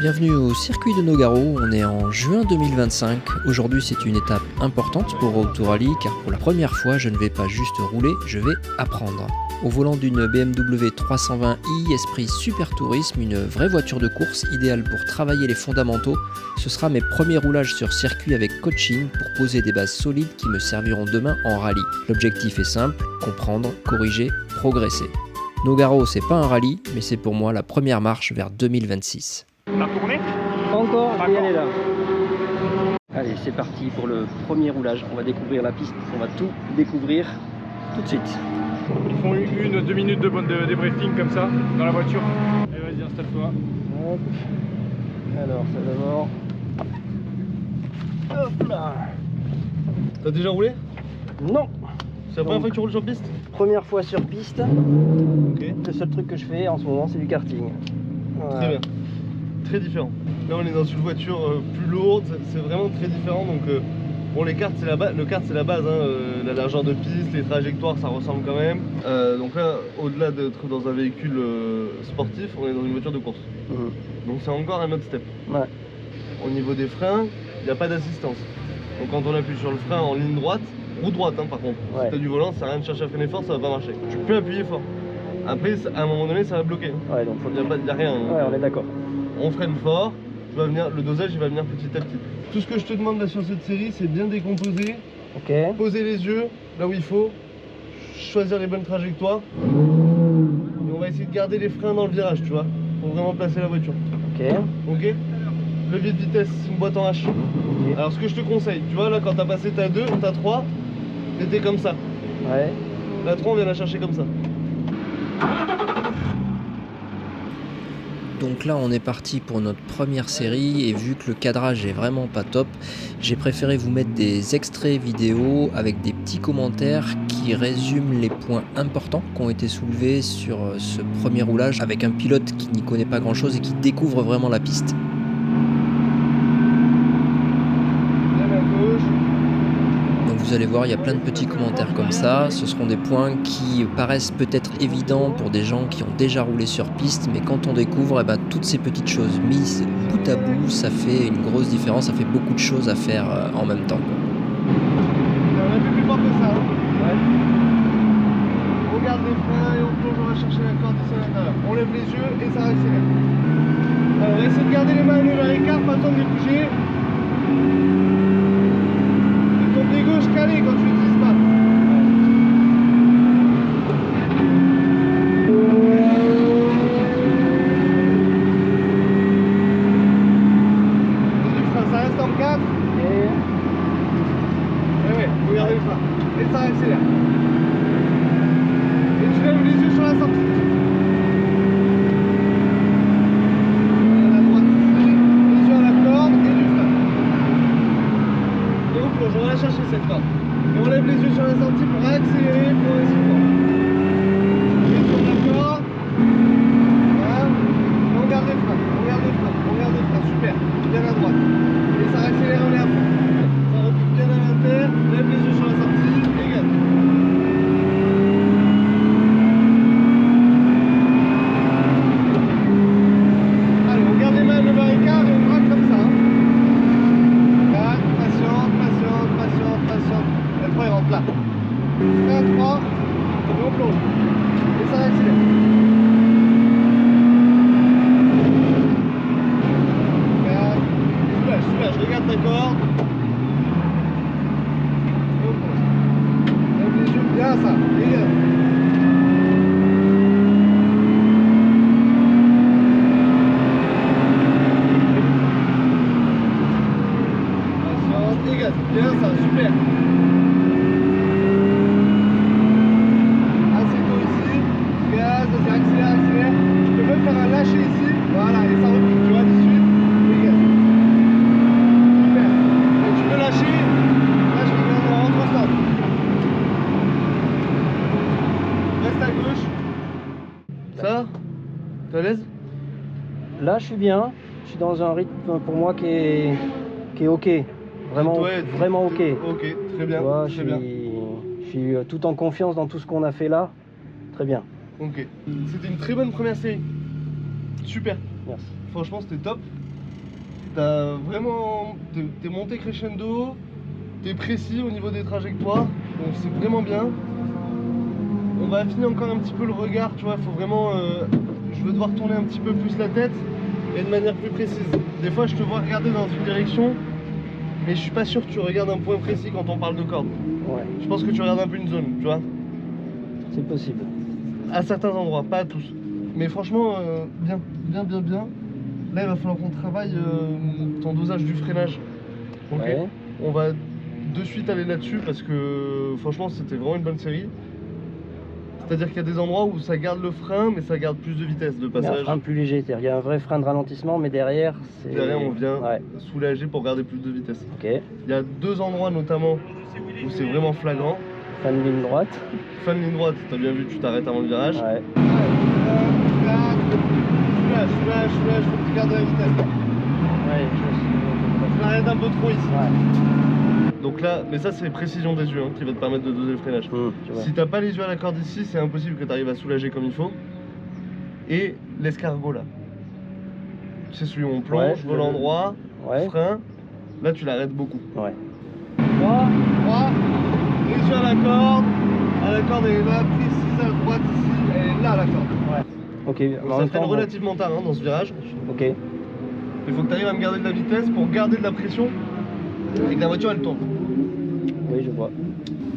Bienvenue au circuit de Nogaro, on est en juin 2025. Aujourd'hui c'est une étape importante pour Road to Rally car pour la première fois je ne vais pas juste rouler, je vais apprendre. Au volant d'une BMW 320i Esprit Super Tourisme, une vraie voiture de course idéale pour travailler les fondamentaux, ce sera mes premiers roulages sur circuit avec coaching pour poser des bases solides qui me serviront demain en rallye. L'objectif est simple, comprendre, corriger, progresser. Nogaro c'est pas un rallye, mais c'est pour moi la première marche vers 2026. T'as tourné? Pas encore, je vais y aller là. Allez, c'est parti pour le premier roulage. On va découvrir la piste, on va tout découvrir tout de suite. Ils font 1-2 minutes de débriefing comme ça, dans la voiture. Et vas-y, installe-toi. Hop. Alors, ça d'abord. Hop là. T'as déjà roulé? Non. C'est la première fois que tu roules sur piste? Première fois sur piste. Ok. Le seul truc que je fais en ce moment, c'est du karting. Voilà. Très bien. Très différent. Là on est dans une voiture plus lourde, c'est vraiment très différent. Donc bon, les karts c'est le kart c'est la base, hein. La largeur de piste, les trajectoires ça ressemble quand même. Donc là, au-delà d'être dans un véhicule sportif, on est dans une voiture de course. Donc c'est encore un autre step. Ouais. Au niveau des freins, il n'y a pas d'assistance. Donc quand on appuie sur le frein en ligne droite, roue droite hein, par contre, Ouais. si tu as du volant, ça sert à rien de chercher à freiner fort, ça va pas marcher. Tu peux appuyer fort. Après, à un moment donné, ça va bloquer. Ouais, donc faut Il n'y a rien. Ouais, on est d'accord. On freine fort, le dosage il va venir petit à petit. Tout ce que je te demande là sur cette série, c'est bien décomposer, Ok. poser les yeux là où il faut, choisir les bonnes trajectoires. Et on va essayer de garder les freins dans le virage, tu vois, pour vraiment placer la voiture. Ok. Ok. Levier de vitesse, c'est une boîte en H. Ok. Alors ce que je te conseille, tu vois là quand t'as passé ta 2, ta 3, t'étais comme ça. Ouais. La 3 on vient la chercher comme ça. Donc là on est parti pour notre première série et vu que le cadrage est vraiment pas top, j'ai préféré vous mettre des extraits vidéo avec des petits commentaires qui résument les points importants qui ont été soulevés sur ce premier roulage avec un pilote qui n'y connaît pas grand chose et qui découvre vraiment la piste. Lève à gauche. Donc vous allez voir, il y a plein de petits commentaires comme ça. Ce seront des points qui paraissent peut-être évidents pour des gens qui ont déjà roulé sur piste, mais quand on découvre toutes ces petites choses mises bout à bout, ça fait une grosse différence, ça fait beaucoup de choses à faire en même temps. On a fait plus fort que ça. Hein. Ouais. On garde les freins et on plonge, on va chercher la corde ici à l'intérieur. On lève les yeux et ça accélère. Alors essaye de garder les mains à lever à l'écart, pas besoin de les bouger. Et ton pied gauche calé quand tu l'utilises pas. Et du frein, ça reste en 4. Et ouais, faut garder le frein. Et ça accélère. Et tu lèves les yeux sur la sortie. À la droite, les yeux à la corde et du frein. Et on plonge, on va la chercher cette corde. Et on lève les yeux sur la sortie pour accélérer progressivement. Et sur la corde. Voilà. Et on garde les freins, on garde les freins, on garde les freins. Super. Bien à droite. Et ça accélère, on est à fond. Ça recule bien à l'intérieur. Lève les yeux sur la sortie et garde. Allez, on garde les mains le barricade et on braque comme ça. Hein. 4, patiente, patiente, patiente, patiente. La 3 elle rentre là. 1, 3, et on plonge. Et ça accélère. 4, super, je regarde ta corde. Et on plonge. Lève les yeux, bien ça, regarde. Patiente, et gaz, bien ça, super. Assez tôt ici, gaz, vas-y, accélère, accélère. Tu peux même faire un lâcher ici, voilà, et ça recule, tu vois, 18, et gaz. Super. Et tu peux lâcher, lâche, on rentre au stop. Reste à gauche. Ça, t'es à l'aise? Là, je suis bien. Je suis dans un rythme pour moi qui est ok. Vraiment, Ouais, vraiment ok. Ok, très bien, Tu vois, très bien. je suis tout en confiance dans tout ce qu'on a fait là. Très bien. Ok. C'était une très bonne première série. Super. Merci. Franchement, c'était top. T'as vraiment... T'es monté crescendo, t'es précis au niveau des trajectoires, donc c'est vraiment bien. On va affiner encore un petit peu le regard, tu vois, faut vraiment... je veux devoir tourner un petit peu plus la tête et de manière plus précise. Des fois je te vois regarder dans une direction, mais je suis pas sûr que tu regardes un point précis quand on parle de corde. Ouais, Je pense que tu regardes un peu une zone, tu vois. c'est possible. À certains endroits, pas à tous. Mais franchement, bien. Là, il va falloir qu'on travaille ton dosage du freinage. Ok. Ouais. On va de suite aller là-dessus parce que franchement, c'était vraiment une bonne série. C'est-à-dire qu'il y a des endroits où ça garde le frein, mais ça garde plus de vitesse de Il y a un passage. frein plus léger, c'est-à-dire qu'il y a un vrai frein de ralentissement, mais derrière, c'est... Derrière, on vient Ouais, soulager pour garder plus de vitesse. ok. Il y a deux endroits notamment où c'est vraiment flagrant. Fin de ligne droite. Fin de ligne droite, t'as bien vu, tu t'arrêtes avant le virage. Ouais. Soulage, faut que tu gardes la vitesse. Ouais, Je m'arrête un peu trop ici. Ouais. Donc là, mais ça c'est précision des yeux qui va te permettre de doser le freinage. Tu vois. Si t'as pas les yeux à la corde ici, c'est impossible que tu arrives à soulager comme il faut. Et l'escargot là, c'est celui où on plonge, Ouais, volant droit, Ouais. frein. Là tu l'arrêtes beaucoup. Ouais. 3, les yeux à la corde. La corde elle est là, précise à droite ici, elle est là la corde. Ouais. Ok. Donc en ça même freine temps, relativement tard dans ce virage. Ok. Il faut que tu arrives à me garder de la vitesse pour garder de la pression et que la voiture elle tourne. Oui, je vois.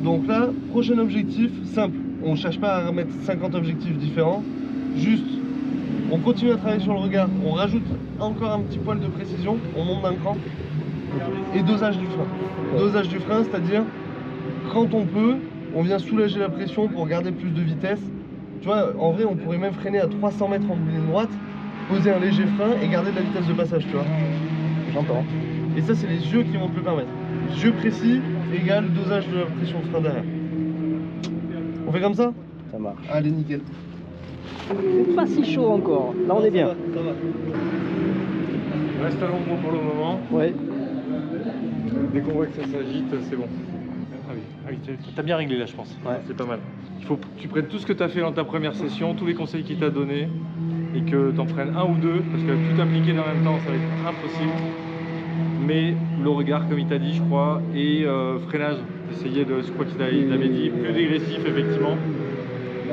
Donc là, prochain objectif, simple. On ne cherche pas à remettre 50 objectifs différents. Juste, on continue à travailler sur le regard. On rajoute encore un petit poil de précision. On monte d'un cran. Et dosage du frein. Dosage du frein, c'est-à-dire, quand on peut, on vient soulager la pression pour garder plus de vitesse. Tu vois, en vrai, on pourrait même freiner à 300 mètres en ligne droite, poser un léger frein et garder de la vitesse de passage, tu vois. J'entends. Et ça, c'est les yeux qui vont te le permettre. Yeux précis égale dosage de la pression de frein derrière. On fait comme ça? Ça marche. Allez, nickel. C'est pas si chaud encore. Là, on est bien. Ça va. Reste à l'ombre pour le moment. Ouais. Dès qu'on voit que ça s'agite, c'est bon. Ah oui, t'as bien réglé là, je pense. Ouais. C'est pas mal. Il faut que tu prennes tout ce que tu as fait dans ta première session, tous les conseils qu'il t'a donnés, et que tu en prennes un ou deux, parce que tout appliquer en même temps, ça va être impossible. Mais le regard, comme il t'a dit, je crois, et freinage, essayer de, je crois qu'il avait dit, plus dégressif, effectivement.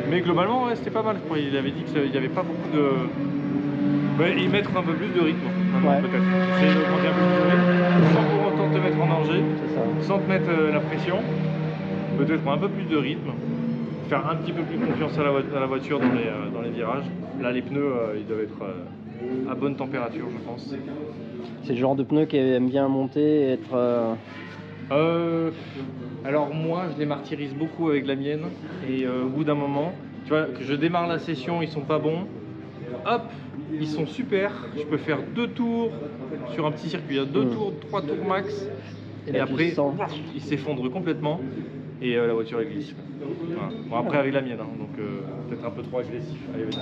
Mais globalement, ouais, c'était pas mal. Je crois. Il avait dit qu'il n'y avait pas beaucoup de... Ouais, y mettre un peu plus de rythme, Ouais. peut-être. Essayer d'augmenter un peu plus de rythme, sans pour autant te mettre en danger, C'est ça. sans te mettre la pression. Peut-être un peu plus de rythme. Faire un petit peu plus confiance à la voiture dans les virages. Là, les pneus, ils doivent être à bonne température, je pense. C'est le genre de pneu qui aime bien monter et être... Alors moi, je les martyrise beaucoup avec la mienne. Et au bout d'un moment, tu vois, que je démarre la session, ils sont pas bons. Hop, ils sont super. Je peux faire 2 tours sur un petit circuit. 2 tours, 3 tours max. Et Et là, tu après, sens. il s'effondre complètement. Et la voiture elle glisse. Voilà. Bon, après avec la mienne, hein, donc peut-être un peu trop agressif. Allez, vas-y.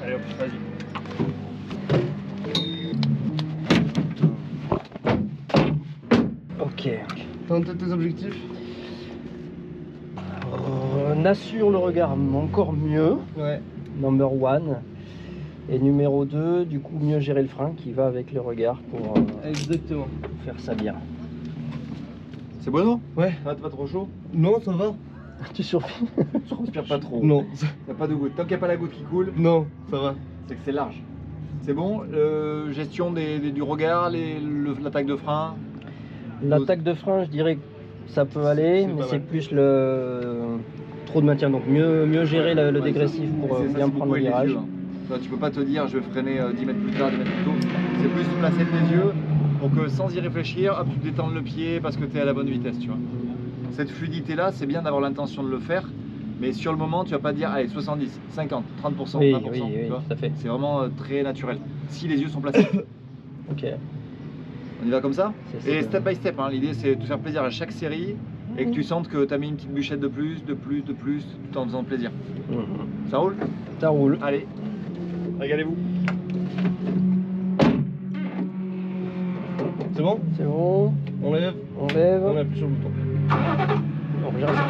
Allez hop, vas-y. Ok. T'as en tête tes objectifs? On assure le regard encore mieux. Ouais. Number one. Et numéro 2, du coup, mieux gérer le frein qui va avec le regard pour Exactement. faire ça bien. C'est bon non? Ouais. Ah, t'es pas trop chaud? Non, ça va? Tu survis? Je transpire pas trop. Non. T'as pas de goutte. Tant qu'il n'y a pas la goutte qui coule, Non, ça va. c'est que c'est large. C'est bon. Gestion du regard, l'attaque de frein. L'attaque de frein, je dirais que ça peut aller, C'est mais pas c'est mal. plus le trop de maintien. Donc mieux gérer le Ouais, dégressif ça. pour C'est ça, bien c'est prendre beaucoup le avec les virage. yeux, hein. Toi, tu peux pas te dire je vais freiner 10 mètres plus tard, 10 mètres plus tôt. C'est plus placer tes yeux. Donc sans y réfléchir, hop, tu détends le pied parce que tu es à la bonne vitesse, tu vois. Cette fluidité là, c'est bien d'avoir l'intention de le faire. Mais sur le moment, tu vas pas dire allez 70, 50, 30%, Oui, 20%. oui, tu vois. tout à fait. C'est vraiment très naturel. Si les yeux sont placés. Ok. On y va comme ça? C'est Et ça. step by step, hein. L'idée c'est de te faire plaisir à chaque série et que tu sentes que tu as mis une petite bûchette de plus, tout en faisant plaisir. Mhm. Ça roule? Ça roule. Allez, régalez-vous. C'est bon? C'est bon. On lève, On lève. on appuie sur le bouton. On gère ça.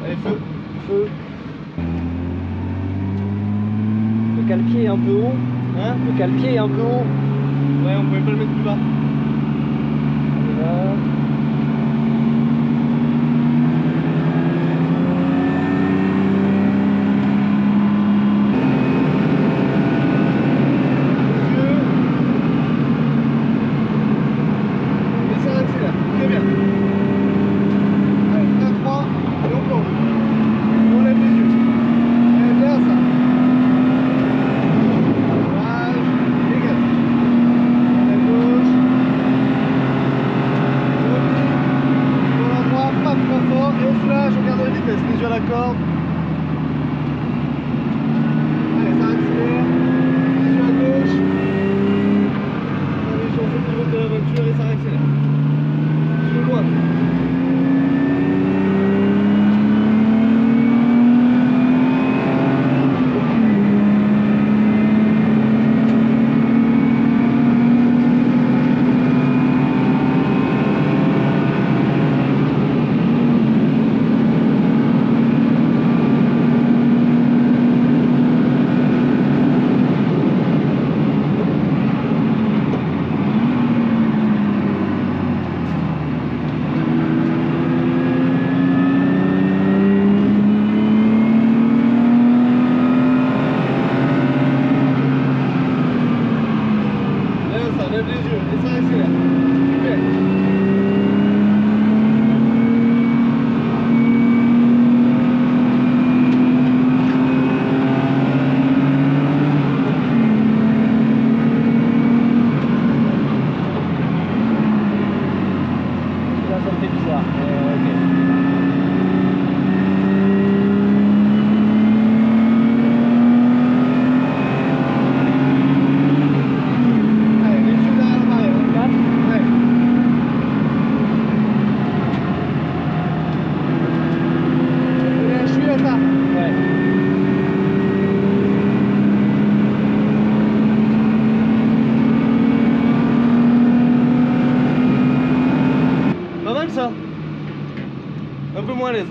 Allez, feu. Feu. le cale-pied est un peu haut. Hein? Le cale-pied est un peu haut. Ouais, on pouvait pas le mettre plus bas. Voilà.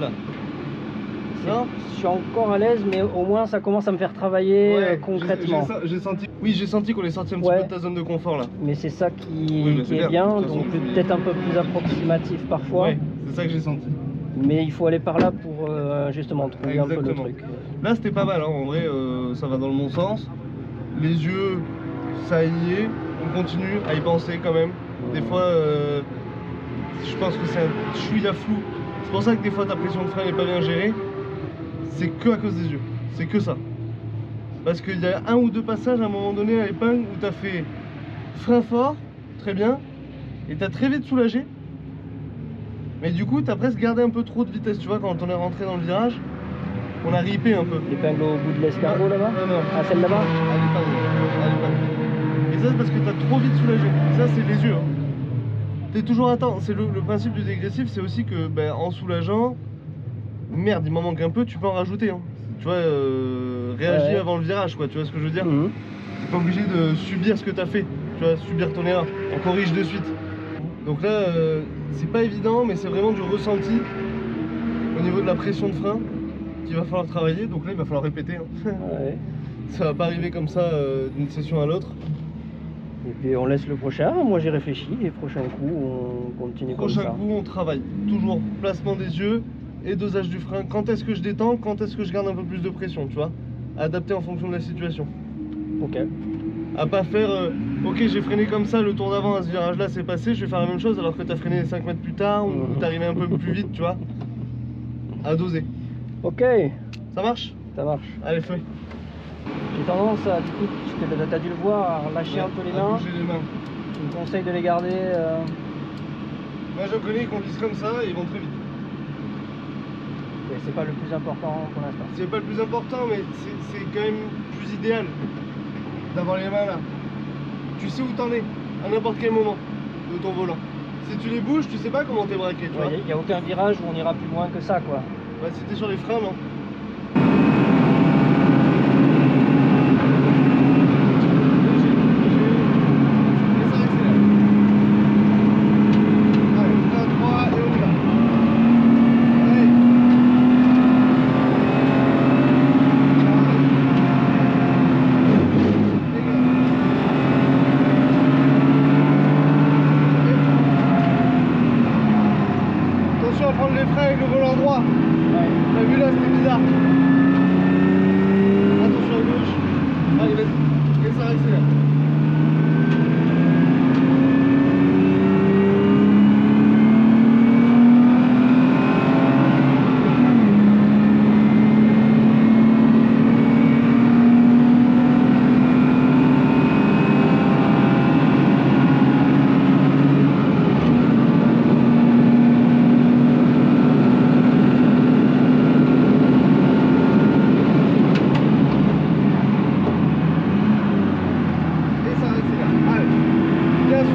Là. Non, je suis encore à l'aise, mais au moins ça commence à me faire travailler concrètement. J'ai senti qu'on est sorti un petit peu de ta zone de confort là. Mais c'est ça qui est bien, donc peut-être un peu plus approximatif parfois. Ouais, c'est ça que j'ai senti. Mais il faut aller par là pour justement trouver un peu le truc. Là c'était pas mal, hein. En vrai ça va dans le bon sens. Les yeux, ça y est, on continue à y penser quand même. Des fois, je pense que c'est un chouïa flou. C'est pour ça que des fois ta pression de frein n'est pas bien gérée. C'est que à cause des yeux, c'est que ça. Parce qu'il y a un ou deux passages à un moment donné à l'épingle où tu as fait frein fort, très bien, et tu as très vite soulagé. Mais du coup tu as presque gardé un peu trop de vitesse, tu vois, quand on est rentré dans le virage, on a ripé un peu. L'épingle au bout de l'escargot là-bas? Non. Ah, celle là-bas? À l'épingle. Et ça c'est parce que tu as trop vite soulagé. Ça c'est les yeux. Hein. T'es toujours à temps. C'est le principe du dégressif, c'est aussi que en soulageant, merde, il m'en manque un peu, tu peux en rajouter. Hein. Tu vois, réagis avant le virage, quoi. Tu vois ce que je veux dire? T'es pas obligé de subir ce que t'as fait. Tu vois, subir ton erreur. On corrige de suite. Donc là, c'est pas évident, mais c'est vraiment du ressenti au niveau de la pression de frein qu'il va falloir travailler. Donc là, il va falloir répéter. Hein. Ouais. Ça va pas arriver comme ça d'une session à l'autre. Et puis on laisse le prochain, moi j'ai réfléchi, et prochain coup on continue comme ça. Prochain coup on travaille, toujours placement des yeux et dosage du frein. Quand est-ce que je détends, quand est-ce que je garde un peu plus de pression, tu vois. Adapté en fonction de la situation. Ok. À pas faire, ok j'ai freiné comme ça, le tour d'avant à ce virage là c'est passé, je vais faire la même chose alors que t'as freiné 5 mètres plus tard ou t'es arrivé un peu plus vite, tu vois. À doser. Ok. Ça marche? Ça marche. Allez feu. J'ai tendance à, du coup, t'as dû le voir, à lâcher un peu les mains. Bouger les mains. Tu me conseilles de les garder Moi je connais qu'on glisse comme ça et ils vont très vite. c'est pas le plus important pour l'instant. C'est pas le plus important, mais c'est quand même plus idéal d'avoir les mains là. Tu sais où t'en es, à n'importe quel moment de ton volant. Si tu les bouges, tu sais pas comment t'es braqué, tu vois. Il n'y a aucun virage où on ira plus loin que ça, quoi. Bah, si t'es sur les freins, non.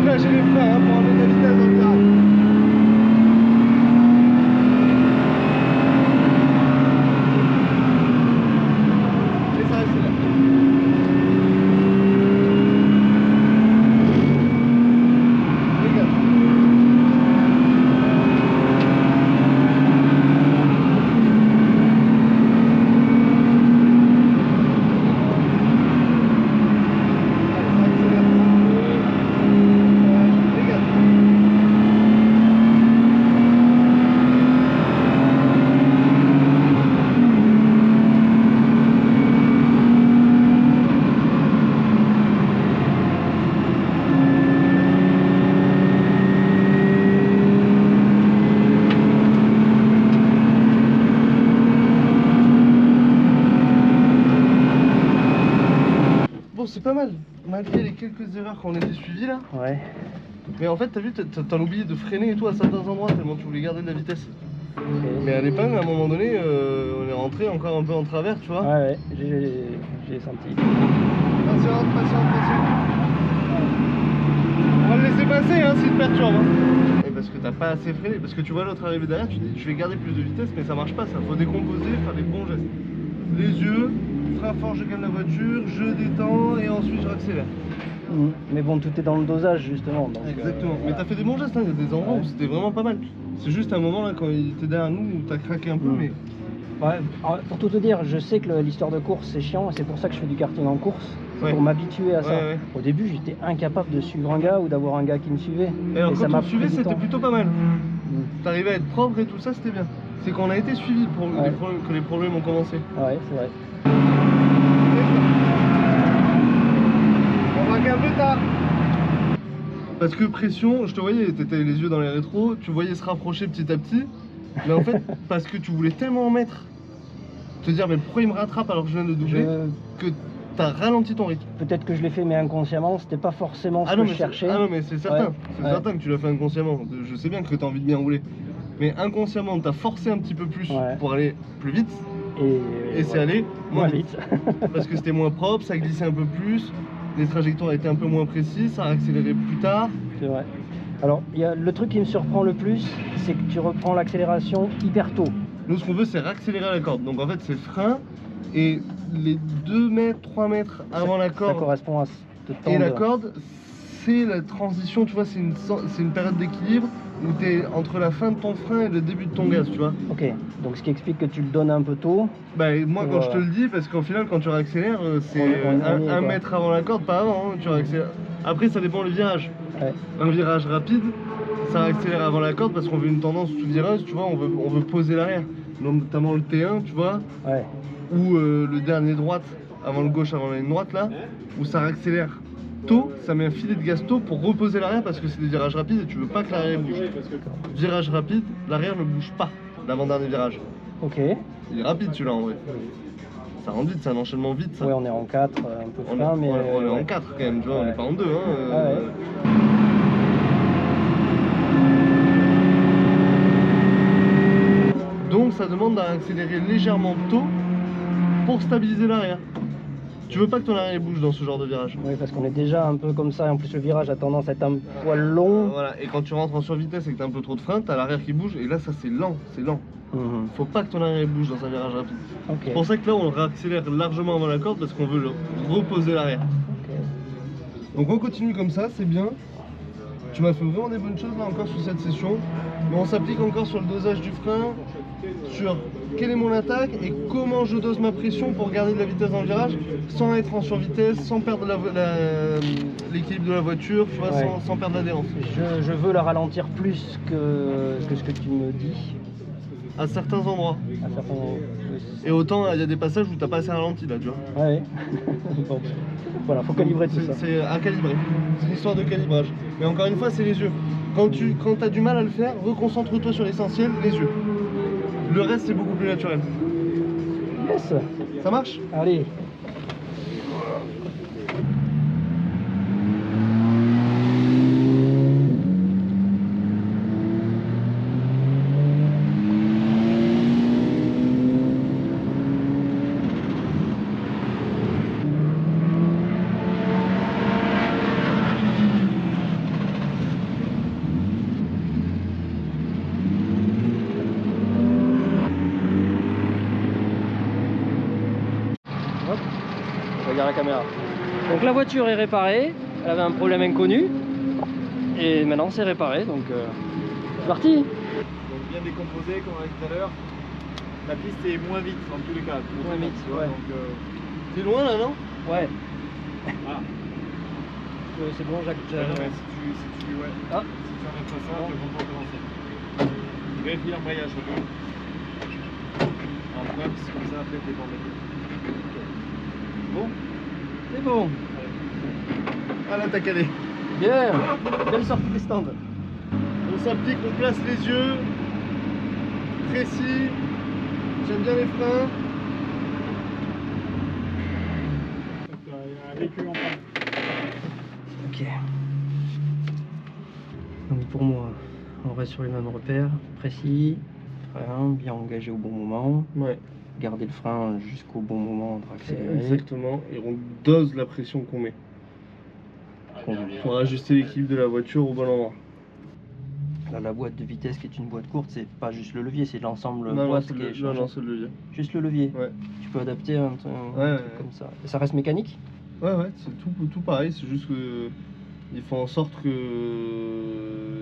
soulager les freins hein, pour enlever de la vitesse dans le virage. Et ça accélère. Regarde. Bon, c'est pas mal, malgré les quelques erreurs qu'on a suivies là. Ouais. Mais en fait, t'as vu, t'en as oublié de freiner et tout à certains endroits tellement tu voulais garder de la vitesse. Mais à l'épingle, à un moment donné, on est rentré encore un peu en travers, tu vois. Ouais, j'ai senti. Patiente, patiente, patiente. On va le laisser passer hein, s'il te perturbe. Hein. Et parce que t'as pas assez freiné, parce que tu vois l'autre arriver derrière, tu dis je vais garder plus de vitesse, mais ça marche pas ça. Faut décomposer, faire des bons gestes. Les yeux, frein fort, je calme la voiture, je détends et ensuite je accélère. Mais bon, tout est dans le dosage justement. Donc, Exactement. Mais voilà. t'as fait des bons gestes, hein. Il y a des endroits où c'était vraiment pas mal. C'est juste un moment là quand il était derrière nous où t'as craqué un peu, mais. Ouais, alors, pour tout te dire, je sais que l'histoire de course c'est chiant et c'est pour ça que je fais du karting en course. C'est Ouais. pour m'habituer à ça. Ouais, ouais. Au début, j'étais incapable de suivre un gars ou d'avoir un gars qui me suivait. Et alors ça quand m'a on suivait, pris du c'était temps. plutôt pas mal. T'arrivais à être propre et tout ça, c'était bien. C'est qu'on a été suivi pour Ouais. que les problèmes ont commencé. Ouais, c'est vrai. On braque un peu tard. Parce que pression, je te voyais, t'étais les yeux dans les rétros, tu voyais se rapprocher petit à petit. Mais en fait, parce que tu voulais tellement en mettre, te dire mais pourquoi il me rattrape alors que je viens de doubler, que t'as ralenti ton rythme. Peut-être que je l'ai fait, mais inconsciemment, c'était pas forcément ce Ah non, que mais je cherchais. ah non mais c'est certain, Ouais. c'est Ouais. certain que tu l'as fait inconsciemment. Je sais bien que t'as envie de bien rouler. Mais inconsciemment, t'as forcé un petit peu plus Ouais. pour aller plus vite. Et c'est ouais. allé moins Moins vite. vite. Parce que c'était moins propre, ça glissait un peu plus, les trajectoires étaient un peu moins précises, ça a accéléré plus tard. C'est vrai. Alors, le truc qui me surprend le plus, c'est que tu reprends l'accélération hyper tôt. Nous, ce qu'on veut, c'est réaccélérer la corde. Donc en fait, c'est frein et les 2 mètres, 3 mètres avant la Ça corde correspond à ce temps et la de- corde, c'est la transition, tu vois, c'est une période d'équilibre où tu es entre la fin de ton frein et le début de ton gaz, tu vois. Ok, donc ce qui explique que tu le donnes un peu tôt. Bah, et moi, quand Voilà. je te le dis, parce qu'au final, quand tu réaccélères, c'est On y est, un quoi. mètre avant la corde, pas avant, hein, tu réaccélères. Après, ça dépend le virage. Ouais. Un virage rapide, ça accélère avant la corde parce qu'on veut une tendance sous-vireuse, tu vois, on veut poser l'arrière. Notamment le T1, tu vois, Ouais. ou le dernier droite, avant le gauche, avant la ligne droite, là, où ça accélère tôt, ça met un filet de gaz tôt pour reposer l'arrière parce que c'est des virages rapides et tu veux pas que l'arrière bouge. Virage rapide, l'arrière ne bouge pas, l'avant-dernier virage. Ok. Il est rapide celui-là en vrai. Ça rentre vite, c'est un enchaînement vite ça. Ouais, on est en 4, un peu On frein, est, mais. on est en ouais. 4 quand même, tu vois, on Ouais. n'est pas en 2. Hein, Ah ouais. Donc ça demande d'accélérer légèrement tôt pour stabiliser l'arrière. Tu veux pas que ton arrière bouge dans ce genre de virage. Oui, parce qu'on est déjà un peu comme ça, et en plus le virage a tendance à être un poil long. Voilà, et quand tu rentres en survitesse et que t'as un peu trop de frein, t'as l'arrière qui bouge et là ça c'est lent, c'est lent. Mhm. Faut pas que ton arrière bouge dans un virage rapide. Ok. C'est pour ça que là on réaccélère largement avant la corde parce qu'on veut reposer l'arrière. Ok. Donc on continue comme ça, c'est bien. Tu m'as fait vraiment des bonnes choses là encore sur cette session. Mais on s'applique encore sur le dosage du frein, sur quelle est mon attaque et comment je dose ma pression pour garder de la vitesse dans le virage sans être en survitesse, sans perdre l'équilibre de la voiture, tu vois, Ouais. sans perdre l'adhérence. Je veux la ralentir plus que ce que tu me dis. À certains endroits. À certains... Et autant il y a des passages où t'as pas assez ralenti là, tu vois. Ouais. Bon, voilà, faut calibrer tout ça. C'est à calibrer. C'est une histoire de calibrage. Mais encore une fois, c'est les yeux. Quand tu as du mal à le faire, reconcentre-toi sur l'essentiel, les yeux. Le reste, c'est beaucoup plus naturel. Yes. Ça marche? Allez. la caméra. Donc la voiture est réparée, elle avait un problème inconnu et maintenant c'est réparé, donc c'est parti. Donc bien décomposé comme on a dit tout à l'heure. La piste est moins vite dans tous les cas. Moins vite, tu vois, ouais. donc, T'es loin là, non? Ouais. Ah. C'est bon, Jacques. Si tu Ah. n'arrêtes pas ça, tu vas pas commencer. Vérifie l'embrayage un peu. En preuve, c'est comme ça après t'es pas embêté. Bon. C'est bon. Ah là, t'as calé. Bien. Belle sortie des stands. On s'applique, on place les yeux. Précis. J'aime bien les freins. Ok. Donc pour moi, on reste sur les mêmes repères, précis, frein, bien engagé au bon moment, Ouais, garder le frein jusqu'au bon moment pour accélérer. exactement. Et on dose la pression qu'on met pour ajuster l'équilibre de la voiture au bon endroit. Là, la boîte de vitesse qui est une boîte courte, c'est pas juste le levier, c'est l'ensemble Non, boîte c'est qui est non, changé. non, c'est le levier. Juste le levier. Ouais. Tu peux adapter un truc Ouais. comme ça. Et ça reste mécanique? Ouais, c'est tout pareil, c'est juste que il faut en sorte que,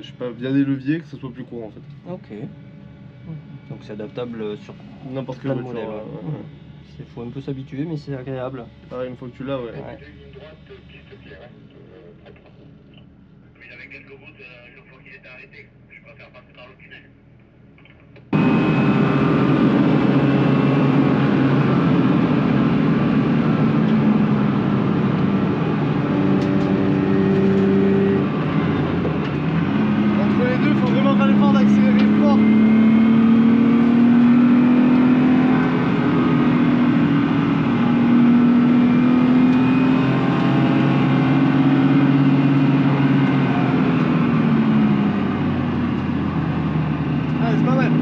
je sais pas, via des leviers, que ça soit plus court en fait. Ok. Donc c'est adaptable sur N'importe plein quelle de voiture. modèles. Ouais. Il faut un peu s'habituer, mais c'est agréable. Ah, une fois que tu l'as, ouais. Ouais. Avec quelques routes, une fois qu'il était arrêté, je préfère passer par le tunnel. Entre les deux, il faut vraiment faire l'effort d'accélérer fort. Ah, c'est pas mal.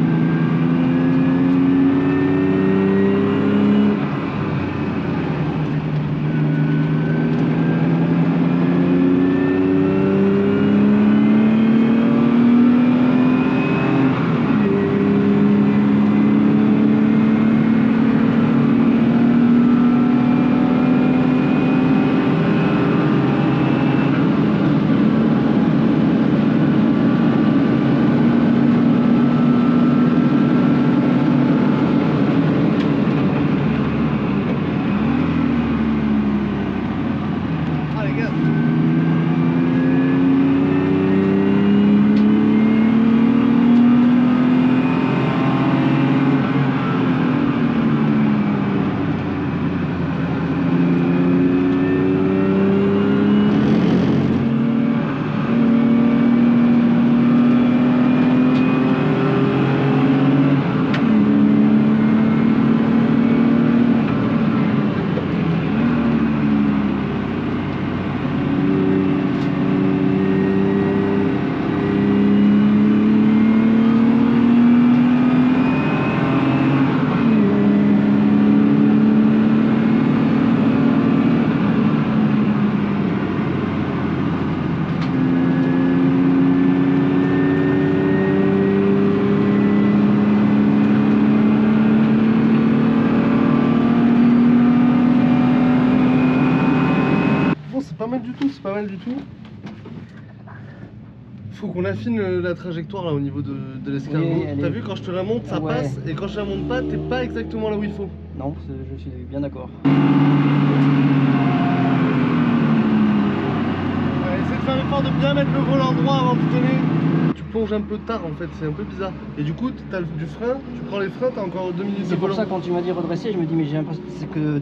Ah, les gars. Bon, c'est pas mal du tout, c'est pas mal du tout. Faut qu'on affine la trajectoire là au niveau de l'escargot. Oui, elle T'as est- vu, quand je te la monte, ça Ouais. passe, et quand je la monte pas, t'es pas exactement là où il faut. Non, je suis bien d'accord. Ouais, essaie de faire l'effort de bien mettre le volant droit avant de tourner. Tu plonges un peu tard en fait, c'est un peu bizarre. Et du coup, t'as du frein, tu prends les freins, t'as encore 2 minutes de C'est pour volant. ça quand tu m'as dit redresser, je me dis mais j'ai l'impression que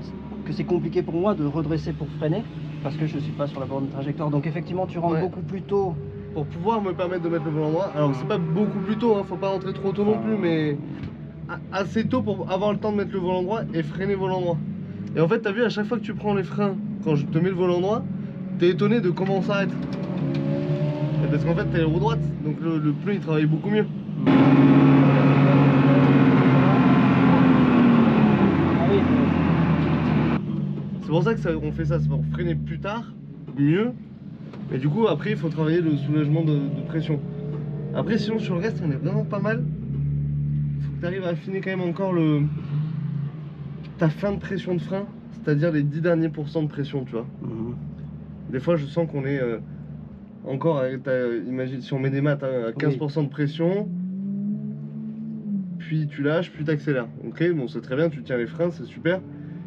c'est compliqué pour moi de redresser pour freiner parce que je suis pas sur la bonne trajectoire. Donc effectivement tu rentres Ouais. beaucoup plus tôt. Pour pouvoir me permettre de mettre le volant droit. Alors c'est pas beaucoup plus tôt, hein, faut pas rentrer trop tôt non plus, mais assez tôt pour avoir le temps de mettre le volant droit et freiner volant droit. Et en fait, t'as vu, à chaque fois que tu prends les freins, quand je te mets le volant droit, t'es étonné de comment on s'arrête. Et parce qu'en fait, t'as les roues droites, donc le pneu il travaille beaucoup mieux. Ah oui, C'est pour ça que on fait ça, c'est pour freiner plus tard, mieux. Et du coup, après, il faut travailler le soulagement de pression. Après, sinon, sur le reste, on est vraiment pas mal. Il faut que tu arrives à affiner quand même encore ta fin de pression de frein. c'est-à-dire les 10 derniers pourcents de pression, tu vois. Des fois, je sens qu'on est encore, imagine, si on met des maths à 15% de pression, puis tu lâches, puis tu accélères. Ok, bon, c'est très bien, tu tiens les freins, c'est super.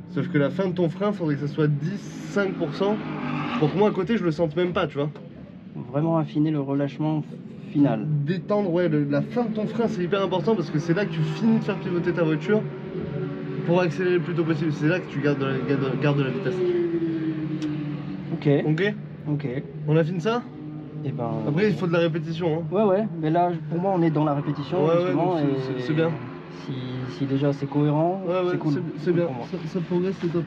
Sauf que la fin de ton frein, faudrait que ça soit 10-5%. Pour que moi, à côté, je le sente même pas, tu vois. Vraiment affiner le relâchement final. Détendre, ouais, la fin de ton frein, c'est hyper important parce que c'est là que tu finis de faire pivoter ta voiture pour accélérer le plus tôt possible. C'est là que tu gardes de la vitesse. Ok. Ok. Ok. On affine ça? Et ben. Après, il faut de la répétition. Hein. Ouais. Mais là, pour moi, on est dans la répétition. Ouais, justement, ouais, c'est bien. Si déjà c'est cohérent, Ouais, c'est cool. C'est bien. Pour moi. Ça progresse, c'est top.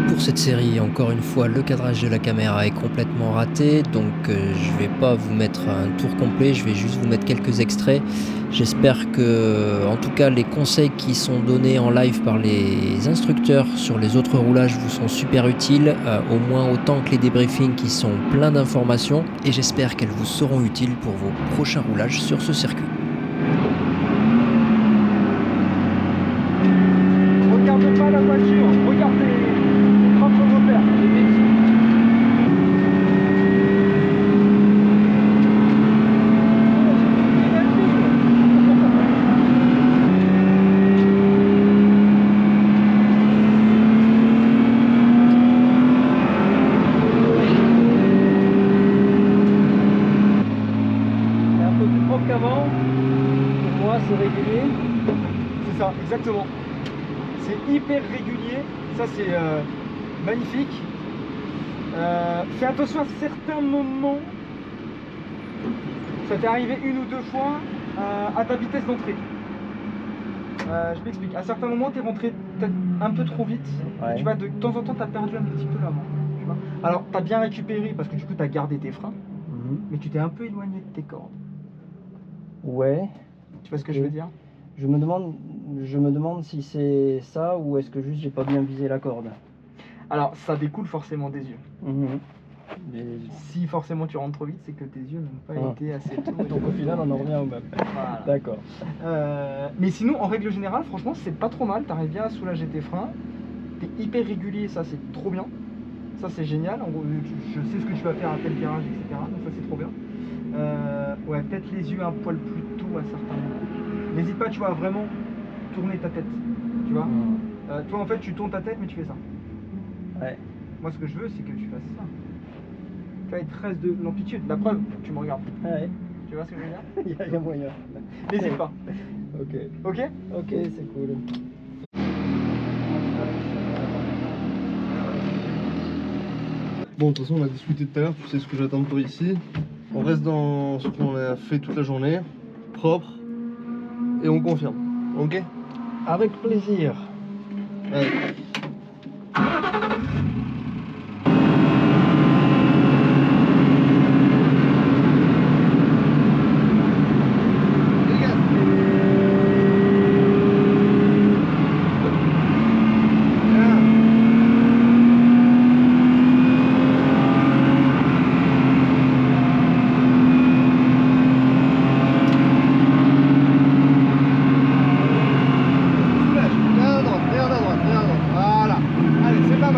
Pour cette série, encore une fois, le cadrage de la caméra est complètement raté, donc je vais pas vous mettre un tour complet, je vais juste vous mettre quelques extraits. J'espère que, en tout cas, les conseils qui sont donnés en live par les instructeurs sur les autres roulages vous sont super utiles, au moins autant que les débriefings qui sont pleins d'informations, et j'espère qu'elles vous seront utiles pour vos prochains roulages sur ce circuit. Regardez pas la voiture, regardez les propres repères. C'est un peu plus propre qu'avant. Pour moi, c'est régulier. C'est ça, exactement. C'est hyper régulier. Ça, c'est magnifique. Fais attention à certains moments. Ça t'est arrivé une ou deux fois à ta vitesse d'entrée. Je m'explique. À certains moments, tu es rentré peut-être un peu trop vite. Ouais. Tu vois, de temps en temps, tu as perdu un petit peu l'avant. Tu vois. Alors, tu as bien récupéré parce que du coup, tu as gardé tes freins, mais tu t'es un peu éloigné de tes cordes. Ouais. Tu vois ce que je veux dire? Je me demande si c'est ça ou est-ce que juste j'ai pas bien visé la corde. Alors, ça découle forcément des yeux. Mais Si forcément tu rentres trop vite, c'est que tes yeux n'ont pas été assez tôt. donc au final on en revient au même. Voilà. D'accord. Mais sinon, en règle générale, franchement, c'est pas trop mal. T'arrives bien à soulager tes freins. T'es hyper régulier, ça c'est trop bien. Ça c'est génial. En gros, je sais ce que tu vas faire à tel virage, etc. Donc ça c'est trop bien. Ouais, peut-être les yeux un poil plus tôt à certains moments. N'hésite pas, tu vois, à vraiment tourner ta tête. Tu vois. Toi, en fait, tu tournes ta tête, mais tu fais ça. Ouais. Moi, ce que je veux, c'est que tu fasses ça. Tu vois, il te reste de l'amplitude. La preuve, tu me regardes. Ouais. Tu vois ce que je veux dire? Il y a moyen. N'hésite pas. Ok. Ok? Ok, c'est cool. Bon, de toute façon, on a discuté tout à l'heure, tu sais ce que j'attends de toi ici. On reste dans ce qu'on a fait toute la journée, propre, et on confirme. Ok? Avec plaisir. Allez. Voilà. Allez, c'est pas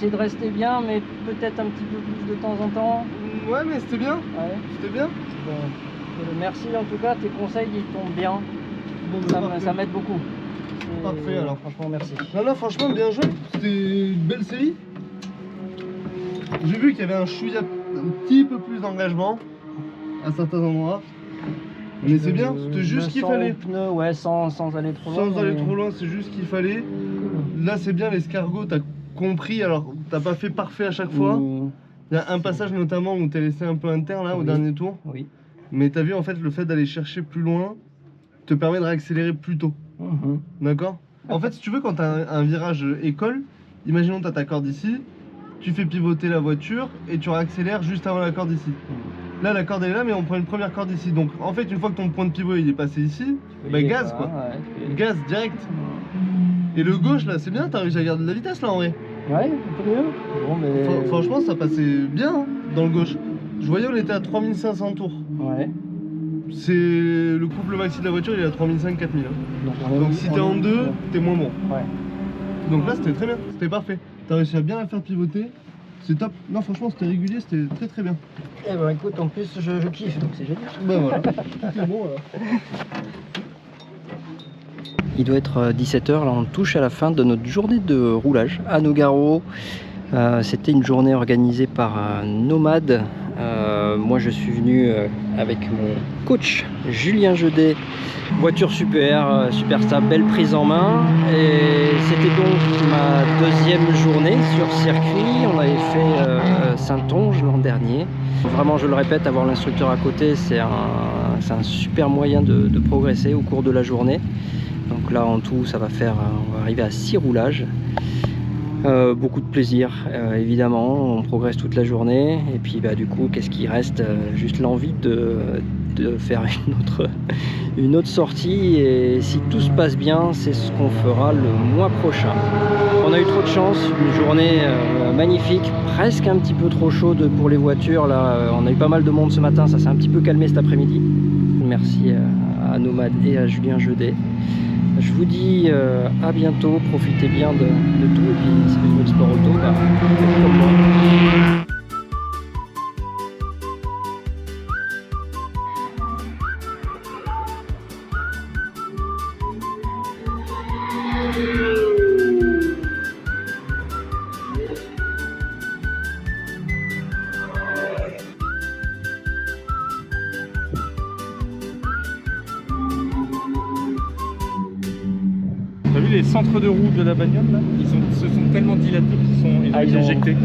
essayer de rester bien, mais peut-être un petit peu plus de temps en temps. Ouais, mais c'était bien. Ouais. C'était bien. Bon. Merci en tout cas, tes conseils ils tombent bien. Bon, Ça m'aide beaucoup. Parfait, alors. Franchement, merci. Non, franchement, bien joué. C'était une belle série. J'ai vu qu'il y avait un petit peu plus d'engagement à certains endroits. Mais c'est bien, c'était juste ce qu'il fallait. Pneu, ouais, sans aller trop loin. Sans aller trop loin, c'est juste ce qu'il fallait. Là, c'est bien, l'escargot, t'as compris. Alors, t'as pas fait parfait à chaque fois. Il y a un passage notamment où t'es laissé un peu interne là, au dernier tour. Oui. Mais t'as vu, en fait, le fait d'aller chercher plus loin te permet de réaccélérer plus tôt. D'accord. En fait, si tu veux, quand t'as un virage école, imaginons t'as ta corde ici, tu fais pivoter la voiture et tu réaccélères juste avant la corde ici. Là, la corde elle est là, mais on prend une première corde ici. Donc, en fait, une fois que ton point de pivot il est passé ici, bah gaz quoi. Ouais, gaz direct. Et le gauche là, c'est bien, t'as réussi à garder de la vitesse là en vrai. Ouais, un peu mieux. Bon, mais... Franchement, ça passait bien hein, dans le gauche. Je voyais, on était à 3500 tours. Ouais. C'est le couple maxi de la voiture, il est à 3500-4000. Hein. Donc, si t'es en deux, t'es moins bon. Ouais. Donc là, c'était très bien, c'était parfait. T'as réussi à bien la faire pivoter. C'est top. Non, franchement, c'était régulier, c'était très très bien. Eh ben écoute, en plus, je kiffe, donc c'est génial. Bah voilà, c'est bon alors. Il doit être 17h, là on touche à la fin de notre journée de roulage à Nogaro. C'était une journée organisée par Nomade. Moi je suis venu avec mon coach Julien Jedet. Voiture super, super stable, belle prise en main. Et c'était donc ma deuxième journée sur circuit. On avait fait Saintonge l'an dernier. Vraiment, je le répète, avoir l'instructeur à côté, c'est un super moyen de progresser au cours de la journée. Donc là en tout ça va faire, on va arriver à 6 roulages. Beaucoup de plaisir évidemment, on progresse toute la journée et puis bah, du coup qu'est-ce qui reste, juste l'envie de faire une autre sortie, et si tout se passe bien c'est ce qu'on fera le mois prochain. On a eu trop de chance, une journée magnifique, presque un petit peu trop chaude pour les voitures là, on a eu pas mal de monde ce matin, ça s'est un petit peu calmé cet après-midi. Merci à Nomade et à Julien Jedet. Je vous dis à bientôt, profitez bien de tout, et puis si vous aimez le sport auto, bah, faites comme moi. T'as vu les centres de roue de la bagnole là, se sont tellement dilatés qu'ils sont éjectés.